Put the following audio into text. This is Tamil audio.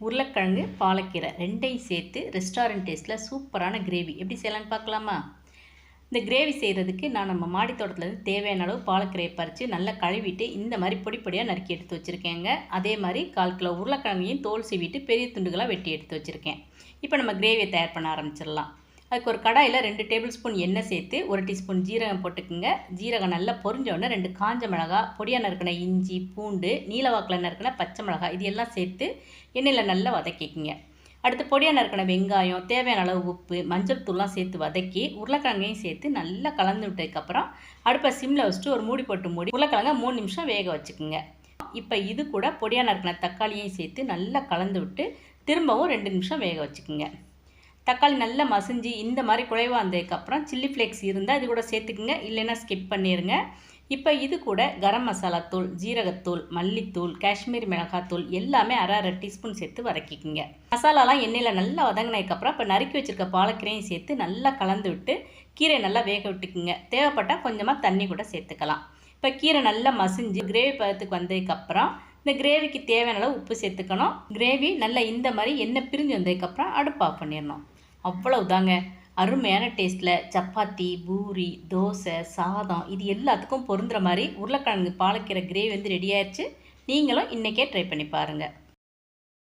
உருளைக்கிழங்கு பாலக்கீரை ரெண்டையும் சேர்த்து ரெஸ்டாரண்ட் டேஸ்ட்டில் சூப்பரான கிரேவி எப்படி செய்யலான்னு பார்க்கலாமா? இந்த கிரேவி செய்கிறதுக்கு நான் நம்ம மாடி தோட்டத்துலேருந்து தேவையான அளவு பாலக்கீரையை பறித்து நல்லா கழுவிட்டு இந்த மாதிரி பொடி பொடியாக நறுக்கி எடுத்து வச்சுருக்கேங்க. அதே மாதிரி 1/4 கிலோ உருளைக்கிழங்கையும் தோல் சீவிட்டு பெரிய துண்டுகளாக வெட்டி எடுத்து வச்சுருக்கேன். இப்போ நம்ம கிரேவியை தயார் பண்ண ஆரம்பிச்சிடலாம். அதுக்கு ஒரு கடாயில் 2 டேபிள் ஸ்பூன் எண்ணெய் சேர்த்து 1 டீஸ்பூன் ஜீரகம் போட்டுக்குங்க. ஜீரகம் நல்லா பொரிஞ்சோடனே 2 காஞ்ச மிளகாய், பொடியாக நறுக்கின இஞ்சி, பூண்டு, நீலவாக்கில் நறுக்கின பச்சை மிளகாய் இது எல்லாம் சேர்த்து எண்ணெயில் நல்லா வதக்கிக்குங்க. அடுத்து பொடியாக நறுக்கின வெங்காயம், தேவையான அளவு உப்பு, மஞ்சள் தூள்லாம் சேர்த்து வதக்கி உருளைக்கிழங்கையும் சேர்த்து நல்லா கலந்து விட்டதுக்கப்புறம் அடுப்பை சிம்மில் வச்சுட்டு ஒரு மூடி போட்டு மூடி உருளைக்கிழங்க 3 நிமிஷம் வேக வச்சுக்குங்க. இப்போ இது கூட பொடியாக நறுக்கின தக்காளியையும் சேர்த்து நல்லா கலந்து விட்டு திரும்பவும் 2 நிமிஷம் வேக வச்சுக்குங்க. தக்காளி நல்லா மசிஞ்சு இந்த மாதிரி குழைவாக வந்ததுக்கப்புறம் சில்லி ஃப்ளேக்ஸ் இருந்தால் இது கூட சேர்த்துக்குங்க, இல்லைன்னா ஸ்கிப் பண்ணிடுங்க. இப்போ இது கூட கரம் மசாலா தூள், ஜீரகத்தூள், மல்லித்தூள், காஷ்மீரி மிளகாத்தூள் எல்லாமே அரை டீஸ்பூன் சேர்த்து வதக்கிக்குங்க. மசாலாலாம் எண்ணெயில் நல்லா வதங்கினதுக்கப்புறம் இப்போ நறுக்கி வச்சுருக்க பாலக்கீரையும் சேர்த்து நல்லா கலந்து விட்டு கீரை நல்லா வேக விட்டுக்குங்க. தேவைப்பட்டால் கொஞ்சமாக தண்ணி கூட சேர்த்துக்கலாம். இப்போ கீரை நல்லா மசிஞ்சு கிரேவி பதத்துக்கு வந்ததுக்கப்புறம் இந்த கிரேவிக்கு தேவையான அளவு உப்பு சேர்த்துக்கணும். கிரேவி நல்லா இந்த மாதிரி எண்ணெய் பிரிஞ்சு வந்ததுக்கப்புறம் அடுப்பு ஆஃப் பண்ணிடணும். அவ்வளவுதாங்க. அருமையான டேஸ்ட்டில் சப்பாத்தி, பூரி, தோசை, சாதம் இது எல்லாத்துக்கும் பொருந்துகிற மாதிரி உருளைக்கிழங்கு பாலக்கீரை கிரேவி ரெடி ஆயிடுச்சு. நீங்களும் இன்றைக்கே ட்ரை பண்ணி பாருங்கள்.